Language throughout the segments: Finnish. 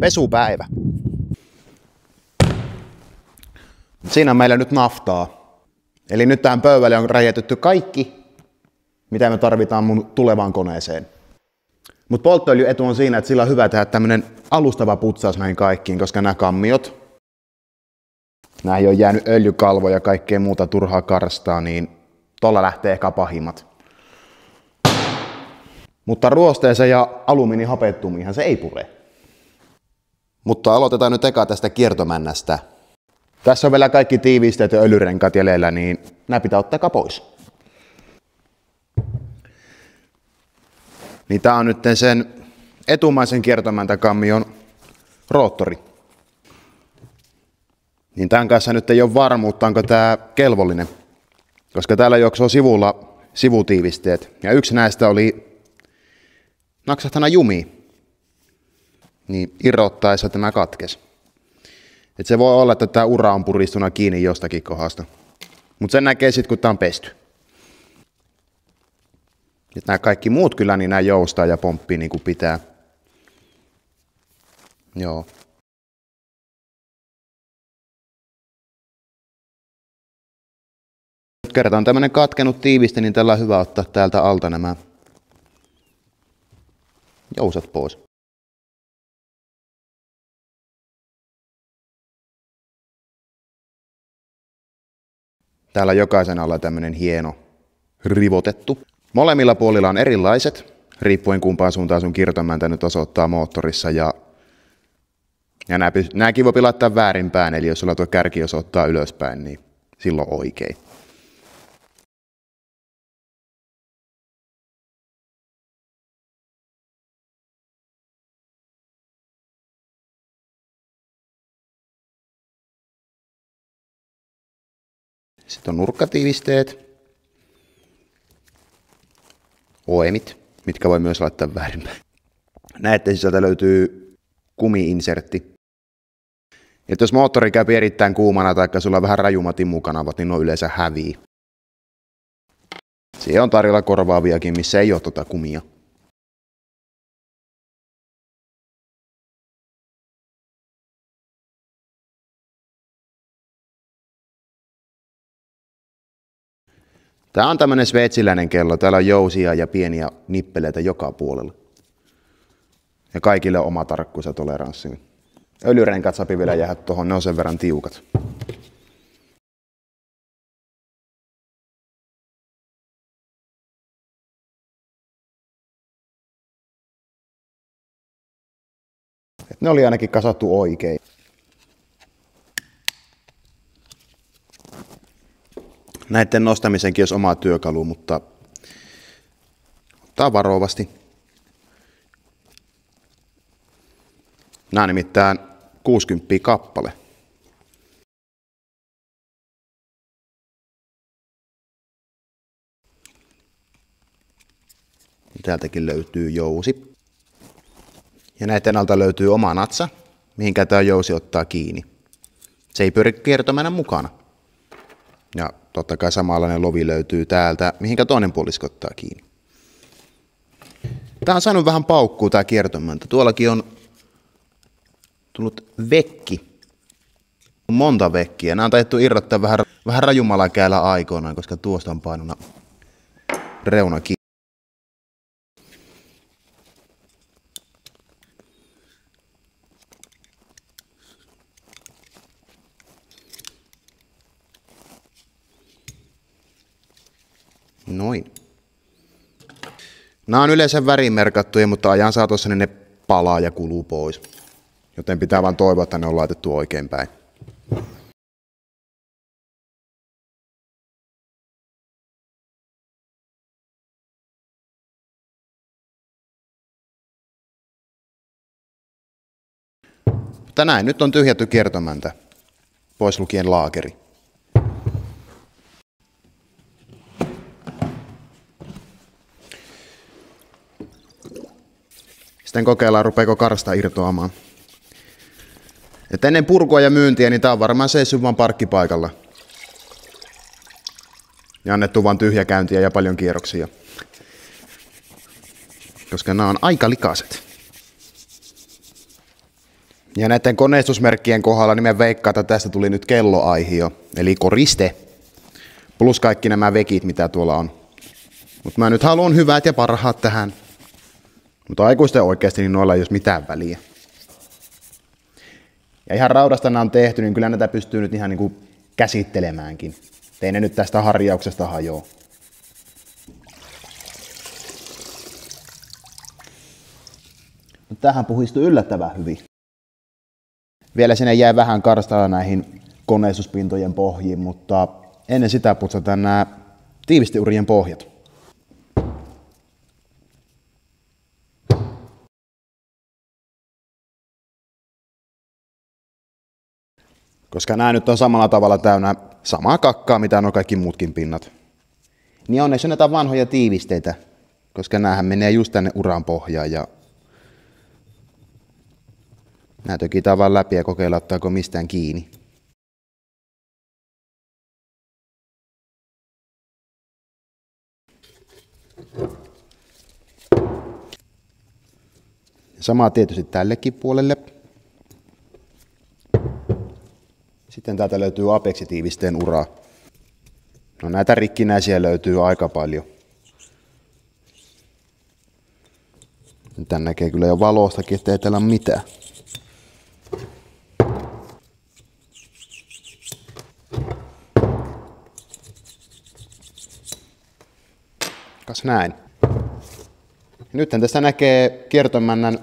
Pesupäivä. Siinä on meillä nyt naftaa. Eli nyt tähän pöydälle on räjäytetty kaikki, mitä me tarvitaan mun tulevaan koneeseen. Mutta polttoöljyetu on siinä, että sillä on hyvä tehdä tämmönen alustava putsaus näihin kaikkiin, koska nämä kammiot, näihin on jäänyt öljykalvoja ja kaikkea muuta turhaa karstaa, niin tuolla lähtee ehkä pahimmat. Mutta ruosteeseen ja alumiinihapettumiinhan se ei pure. Mutta aloitetaan nyt eka tästä kiertomännästä. Tässä on vielä kaikki tiivisteet ja öljyrenkaat jäljellä, niin nämä pitää ottaa pois. Niin tää on nyt sen etumaisen kiertomäntäkammion roottori. Niin tämän kanssa nyt ei ole varmuutta, onko tää kelvollinen. Koska täällä juoksuu sivulla sivutiivisteet. Ja yksi näistä oli naksahtana jumiin. Niin irrottaessa tämä katkesi. Et se voi olla, että tämä ura on puristuna kiinni jostakin kohdasta. Mutta sen näkee sitten, kun tämä on pesty. Et nämä kaikki muut kyllä, niin nämä joustaa ja pomppii niin kuin pitää. Joo. Nyt kerta on tämmönen katkenut tiiviste, niin tällä on hyvä ottaa täältä alta nämä jousat pois. Täällä jokaisen alla tämmönen hieno rivotettu. Molemmilla puolilla on erilaiset, riippuen kumpaan suuntaan sun kiertomäntä nyt osoittaa moottorissa. Ja nääkin voi laittaa väärinpäin, eli jos sulla tuo kärki osoittaa ylöspäin, niin silloin oikein. Sitten on nurkkatiivisteet, oemit, mitkä voi myös laittaa väärinpäin. Näette, sisältä löytyy kumi-insertti. Et jos moottori käy erittäin kuumana tai sulla on vähän rajummat imukanavat, niin ne yleensä hävii. Siihen on tarjolla korvaaviakin, missä ei ole tuota kumia. Tää on tämmönen sveitsiläinen kello. Täällä on jousia ja pieniä nippeleitä joka puolella. Ja kaikille on oma tarkkuus ja toleranssi. Öljyrenkaat sapi vielä jäädä tuohon, ne on sen verran tiukat. Et ne oli ainakin kasattu oikein. Näiden nostamisenkin olisi oma työkalu, mutta ottaa varovasti. Nämä on nimittäin 60 kappale. Täältäkin löytyy jousi. Ja näiden alta löytyy oma natsa, mihinkä tämä jousi ottaa kiinni. Se ei pyri kiertomään mukana. Ja totta kai samanlainen lovi löytyy täältä, mihinkä toinen puolisko ottaa kiinni. Tää on saanut vähän paukkuu tää kiertomäntä. Tuollakin on tullut vekki. Monta vekkiä. Nämä on taidettu irrottaa vähän rajummalla käällä aikoinaan, koska tuosta on painuna reuna kiinni. Noin. Nämä on yleensä värimerkattuja, mutta ajan saatossa ne palaa ja kuluu pois. Joten pitää vaan toivoa, että ne on laitettu oikein päin. Mutta näin, nyt on tyhjätty kiertomäntä, pois lukien laakeri. Sitten kokeillaan, rupeeko karsta irtoamaan. Et ennen purkua ja myyntiä, niin tää on varmaan seissyt vaan parkkipaikalla. Ja annettu vaan tyhjäkäyntiä ja paljon kierroksia. Koska nämä on aika likaiset. Ja näiden koneistusmerkkien kohdalla niin me veikkaan, että tästä tuli nyt kelloaihio, eli koriste, plus kaikki nämä vekit, mitä tuolla on. Mutta mä nyt haluan hyvät ja parhaat tähän. Mutta aikuisten oikeasti niin noilla ei ole mitään väliä. Ja ihan raudasta nämä on tehty, niin kyllä näitä pystyy nyt ihan niinku käsittelemäänkin. Ei ne nyt tästä harjauksesta hajoa. Tähän puhistui yllättävän hyvin. Vielä sinne jäi vähän karstaa näihin koneistuspintojen pohjiin, mutta ennen sitä putsataan nämä tiivisteurien pohjat. Koska nämä nyt on samalla tavalla täynnä samaa kakkaa, mitä on kaikki muutkin pinnat. Niin onneksi on näitä vanhoja tiivisteitä, koska näähän menee just tänne uran pohjaan. Ja nää tökitään vaan läpi ja kokeilla, ottaako mistään kiinni. Sama tietysti tällekin puolelle. Sitten täältä löytyy Apex-tiivisteen ura. No näitä rikkinäisiä löytyy aika paljon. Tän näkee kyllä jo valostakin, ettei täällä ole mitään. Kas näin. Nyt tästä näkee kiertomännän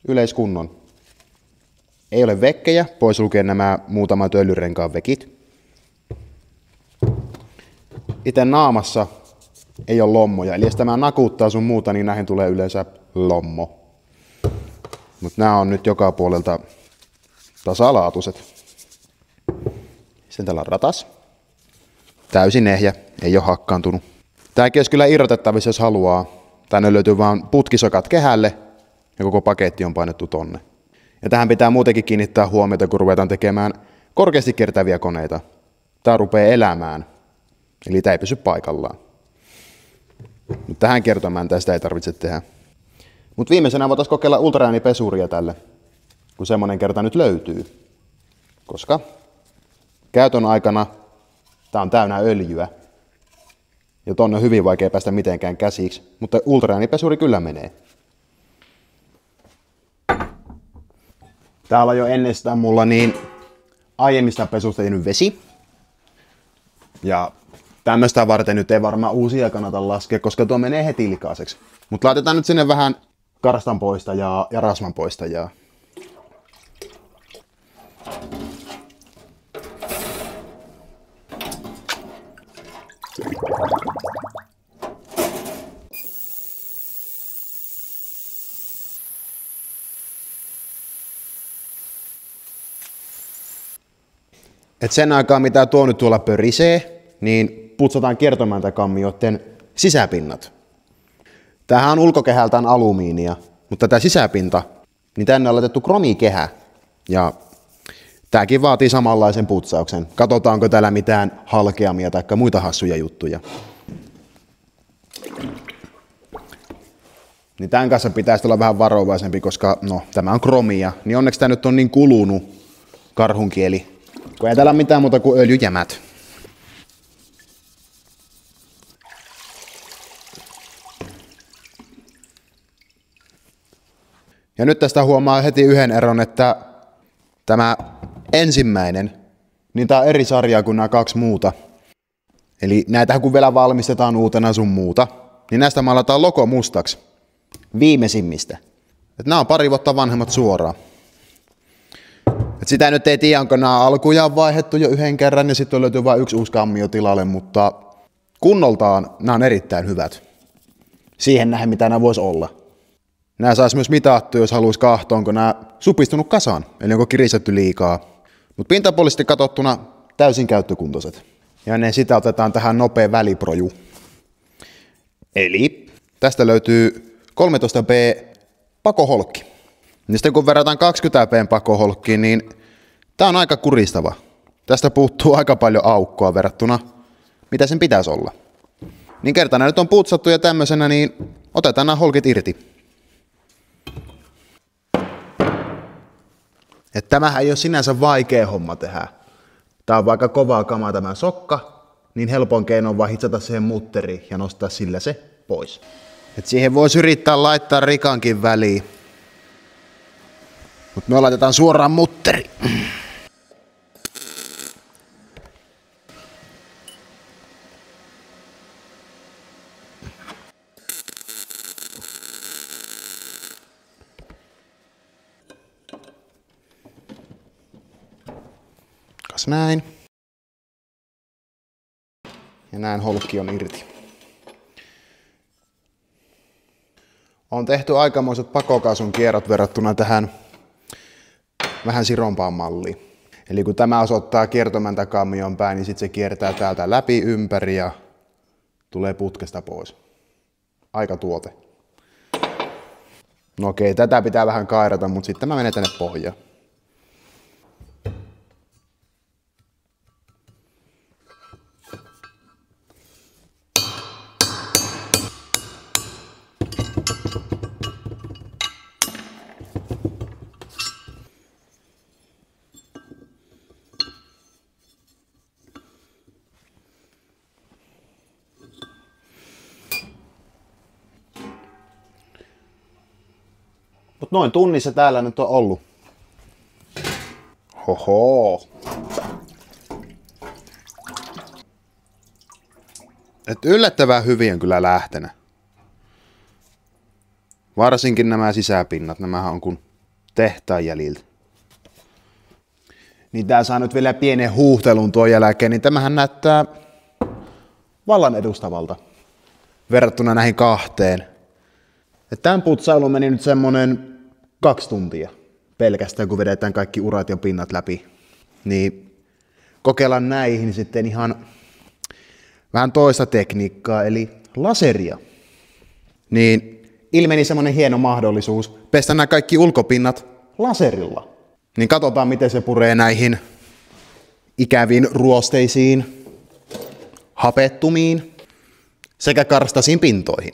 yleiskunnon. Ei ole vekkejä, pois lukee nämä muutamat öljyrenkaan vekit. Itse naamassa ei ole lommoja, eli jos tämä nakuttaa sun muuta, niin näihin tulee yleensä lommo. Mutta nämä on nyt joka puolelta tasalaatuiset. Sitten täällä on ratas. Täysin ehjä, ei ole hakkaantunut. Tämäkin olisi kyllä irrotettavissa, jos haluaa. Tänne löytyy vain putkisokat kehälle ja koko paketti on painettu tonne. Ja tähän pitää muutenkin kiinnittää huomiota, kun ruvetaan tekemään korkeasti kiertäviä koneita. Tämä rupeaa elämään, eli tämä ei pysy paikallaan. Mutta tähän kertomaan tästä ei tarvitse tehdä. Mutta viimeisenä voitaisiin kokeilla ultraäänipesuria tälle, kun semmoinen kerta nyt löytyy. Koska käytön aikana tämä on täynnä öljyä. Ja tonne on hyvin vaikea päästä mitenkään käsiksi, mutta ultraäänipesuri kyllä menee. Täällä on jo ennestään mulla niin aiemmista pesusta tehnyt vesi. Ja tämmöistä varten nyt ei varmaan uusia kannata laskea, koska tuo menee heti likaiseksi. Mutta laitetaan nyt sinne vähän karstan poistajaa ja rasvan poistajaa. Et sen aikaa, mitä tuo nyt tuolla pörisee, niin putsataan kiertomääntäkammioiden sisäpinnat. Tämähän on ulkokehältään alumiinia, mutta tämä sisäpinta, niin tänne on laitettu kromikehä. Ja tämäkin vaatii samanlaisen putsauksen. Katsotaanko täällä mitään halkeamia tai muita hassuja juttuja. Niin tämän kanssa pitäisi olla vähän varovaisempi, koska no, tämä on kromia. Niin onneksi tämä nyt on niin kulunut karhunkieli. Kun ei täällä ole mitään muuta kuin öljyjämät. Ja nyt tästä huomaa heti yhden eron, että tämä ensimmäinen, niin tämä on eri sarjaa kuin nämä kaksi muuta. Eli näitä kun vielä valmistetaan uutena sun muuta, niin näistä maalataan logo mustaksi. Viimeisimmistä. Et nämä on pari vuotta vanhemmat suoraan. Et sitä nyt ei tiedä, onko nämä alkujaan vaihdettu jo yhden kerran ja sitten löytyy vain yksi uusi kammio tilalle, mutta kunnoltaan nämä on erittäin hyvät. Siihen nähden, mitä nämä voisi olla. Nämä saisi myös mitattua, jos haluaisi kahtoa, onko nämä supistunut kasaan, eli onko kiristetty liikaa. Mutta pintapuolisesti katsottuna täysin käyttökuntoiset. Ja ennen sitä otetaan tähän nopea väliproju. Eli tästä löytyy 13B pakoholkki. Ja sitten kun verrataan 20B pakoholkkiin, niin tämä on aika kuristava. Tästä puuttuu aika paljon aukkoa verrattuna, mitä sen pitäisi olla. Niin kerta nämä nyt on putsattu ja tämmöisenä, niin otetaan nämä holkit irti. Että tämähän ei ole sinänsä vaikea homma tehdä. Tää on vaikka kovaa kamaa tämä sokka, niin helpoin keino on vaan hitsata siihen mutteriin ja nostaa sillä se pois. Et siihen voisi yrittää laittaa rikankin väliin. Mut me laitetaan suoraan mutteri. Kas näin. Ja näin holkki on irti. On tehty aikamoiset pakokaasun kierrot verrattuna tähän vähän sirompaan malliin. Eli kun tämä osoittaa kiertomäntä kammion päin, niin sitten se kiertää täältä läpi ympäri ja tulee putkesta pois. Aika tuote. No okei, tätä pitää vähän kairata, mutta sitten mä menen tänne pohjaan. Mut noin tunnissa täällä nyt on ollut. Hoho. Et yllättävän hyvin on kyllä lähtenä. Varsinkin nämä sisäpinnat, nämähän on kuin tehtaan jäljiltä. Niin tää saa nyt vielä pienen huuhtelun tuon jälkeen, niin tämähän näyttää vallan edustavalta verrattuna näihin kahteen. Et tämän putsailuun meni nyt semmonen 2 tuntia pelkästään, kun vedetään kaikki urat ja pinnat läpi. Niin kokeillaan näihin sitten ihan vähän toista tekniikkaa, eli laseria. Niin ilmeni semmonen hieno mahdollisuus pestä nämä kaikki ulkopinnat laserilla. Niin katsotaan, miten se puree näihin ikäviin ruosteisiin, hapettumiin sekä karstaisiin pintoihin.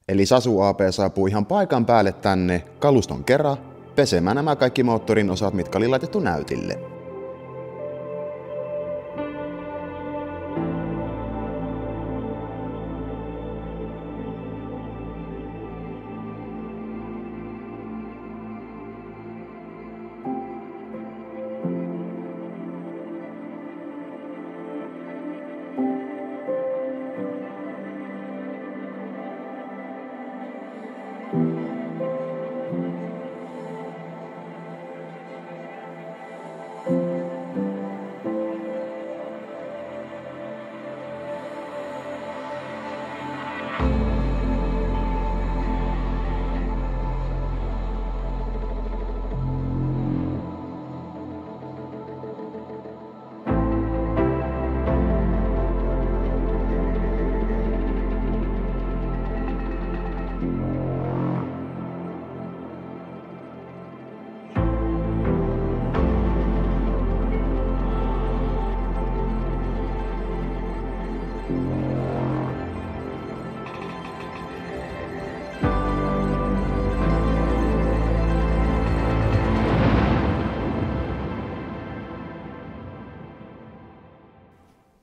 Eli Sasu AB saapuu ihan paikan päälle tänne kaluston kerran pesemään nämä kaikki moottorin osat, mitkä oli laitettu näytille.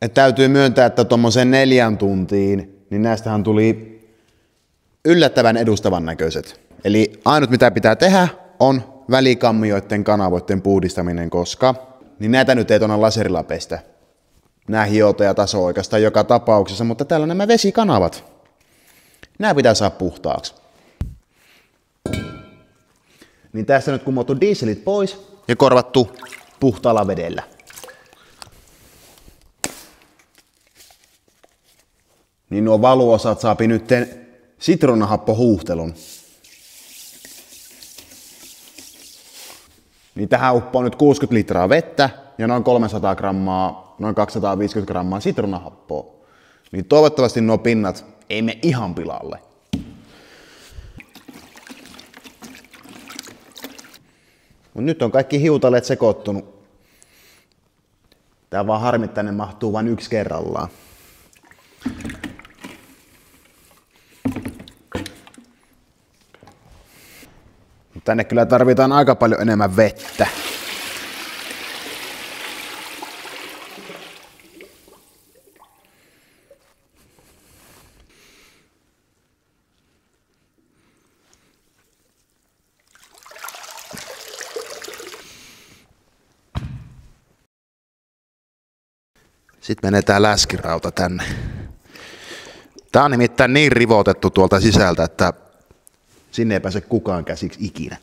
Et täytyy myöntää, että tuommoiseen 4 tuntiin, niin näistähän tuli yllättävän edustavan näköiset. Eli ainut mitä pitää tehdä on välikammioiden kanavoiden puhdistaminen, koska niin näitä nyt ei tuonne laserilla pestä. Nää hiota ja taso oikeastaan joka tapauksessa, mutta täällä on nämä vesikanavat. Nämä pitää saada puhtaaksi. Niin tässä nyt kumottu dieselit pois ja korvattu puhtaalla vedellä. Niin nuo valuosat saapi nytten sitruunahappohuuhtelun. Niin tähän uppoo nyt 60 litraa vettä ja noin 300 grammaa, noin 250 grammaa sitruunahappoa. Niin toivottavasti nuo pinnat ei mene ihan pilalle. Mut nyt on kaikki hiutaleet sekoittunut. Tää vaan harmittaa, ne mahtuu vain yksi kerrallaan. Tänne kyllä tarvitaan aika paljon enemmän vettä. Sitten menee tää läskirauta tänne. Tää on nimittäin niin rivotettu tuolta sisältä, että sinne ei pääse kukaan käsiksi ikinä.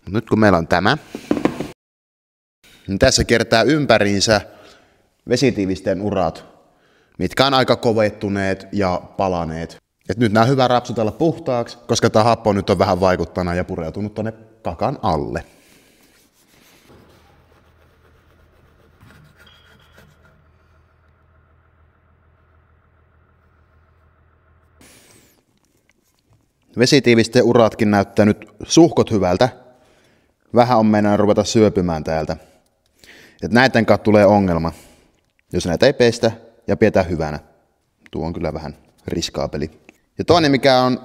Nyt kun meillä on tämä, niin tässä kiertää ympäriinsä vesitiivisten urat, mitkä on aika kovettuneet ja palaneet. Et nyt nämä on hyvä rapsutella puhtaaksi, koska tämä happo nyt on vähän vaikuttanut ja pureutunut tonne kakan alle. Vesitiivisten uratkin näyttää nyt suhkot hyvältä. Vähän on meinaa ruveta syöpymään täältä. Et näiden kanssa tulee ongelma, jos näitä ei pestä ja pidetään hyvänä. Tuo on kyllä vähän riskaapeli. Ja toinen mikä on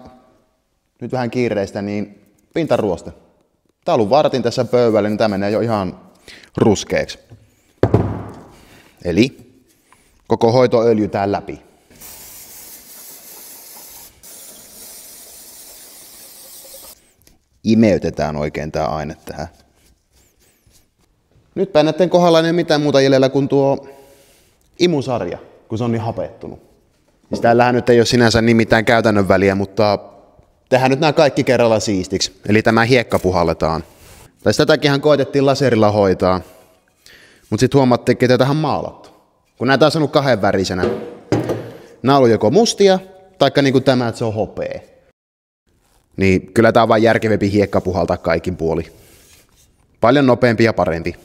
nyt vähän kiireistä, niin pintaruoste. Tää on ollut vartin tässä pöydällä, niin tää menee jo ihan ruskeaksi. Eli koko hoito öljytään läpi. Imeytetään oikein tää aine tähän. Nyt näiden kohdalla ei ole mitään muuta jäljellä kuin tuo imusarja, kun se on niin hapettunut. Siis täällähän nyt ei ole sinänsä niin mitään käytännön väliä, mutta tehdään nyt nämä kaikki kerralla siistiksi. Eli tämä hiekka puhalletaan. Tai tätäkinhän koetettiin laserilla hoitaa. Mutta sitten huomattiin, että tähän maalattu. Kun näitä on saanut kahden värisenä. Nämä on ollut joko mustia, taikka niin kuin tämä, että se on hopea. Niin kyllä tää on vain järkevämpi hiekka puhaltaa kaikin puoli. Paljon nopeampi ja parempi.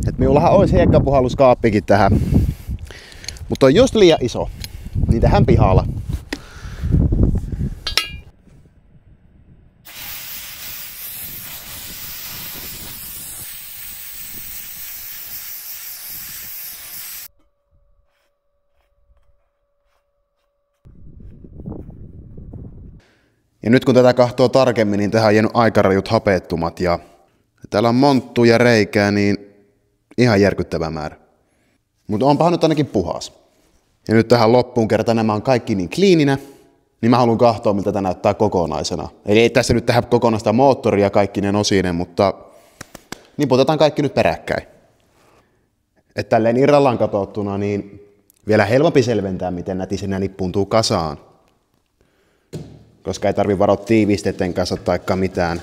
Et minullahan olisi hiekkapuhalluskaappikin tähän. Mutta on just liian iso. Niin tähän pihalla. Ja nyt kun tätä kahtoo tarkemmin, niin tähän on jäänyt aika rajut hapettumat ja täällä on monttuja ja reikää, niin ihan järkyttävä määrä. Mutta onpahan nyt ainakin puhas. Ja nyt tähän loppuun kerta nämä on kaikki niin kliininä, niin mä haluan katsoa, miltä tämä näyttää kokonaisena. Eli ei tässä nyt tehdä kokonaista moottoria kaikkinen osinen, mutta niputetaan kaikki nyt peräkkäin. Että tälleen irrallaan katsottuna, niin vielä helpompi selventää, miten nätisenä nippuuntuu kasaan. Koska ei tarvitse varoa tiivisteiden kanssa taikka mitään.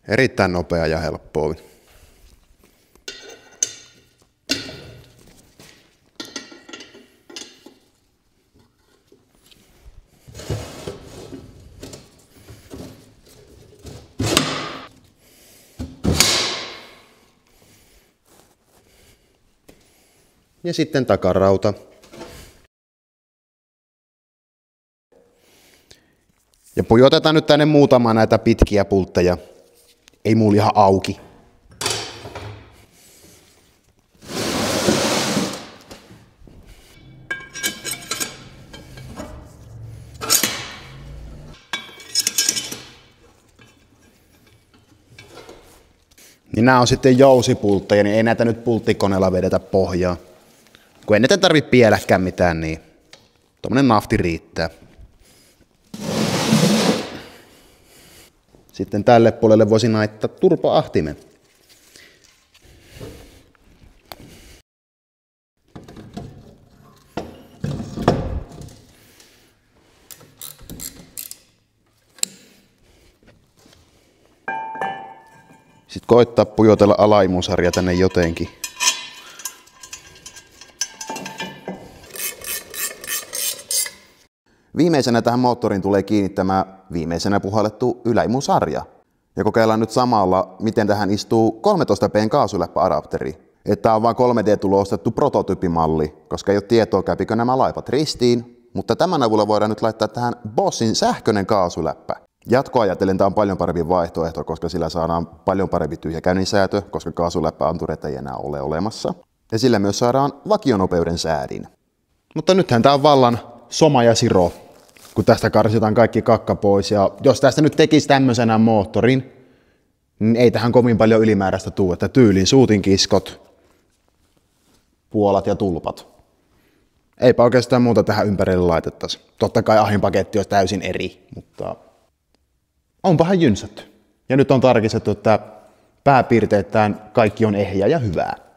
Erittäin nopea ja helppoa. Ja sitten takarauta. Ja pujotetaan nyt tänne muutama näitä pitkiä pultteja. Ei mulla ihan auki. Niin nämä on sitten jousipultteja, niin ei näitä nyt pulttikoneella vedetä pohjaa. Kun ei näitä tarvitse pielläkään mitään, niin tommonen nafti riittää. Sitten tälle puolelle voisin laittaa turpoahtimen. Sitten koittaa pujotella alaimusarja tänne jotenkin. Viimeisenä tähän moottoriin tulee kiinnittämään viimeisenä puhallettu yläimusarja. Ja kokeillaan nyt samalla, miten tähän istuu 13P:n kaasuläppäadapteri. Että on vain 3D-tulo ostettu prototyyppimalli, koska ei ole tietoa, käypikö nämä laivat ristiin mutta tämän avulla voidaan nyt laittaa tähän Bossin sähköinen kaasuläppä. Jatkoa ajatellen tämä on paljon parempi vaihtoehto, koska sillä saadaan paljon parempi tyhjäkäynnin säätö, koska kaasuläppäantureita ei enää ole olemassa. Ja sillä myös saadaan vakionopeuden säädin. Mutta nythän tämä on vallan soma ja siro, kun tästä karsitaan kaikki kakka pois. Ja jos tästä nyt tekisi tämmöisenä moottorin, niin ei tähän kovin paljon ylimääräistä tule, että tyyliin suutinkiskot, puolat ja tulpat. Eipä oikeastaan muuta tähän ympärille laitettaisiin. Totta kai ahdinpaketti olisi täysin eri, mutta onpahan jynsätty. Ja nyt on tarkistettu, että pääpiirteittäin kaikki on ehjää ja hyvää.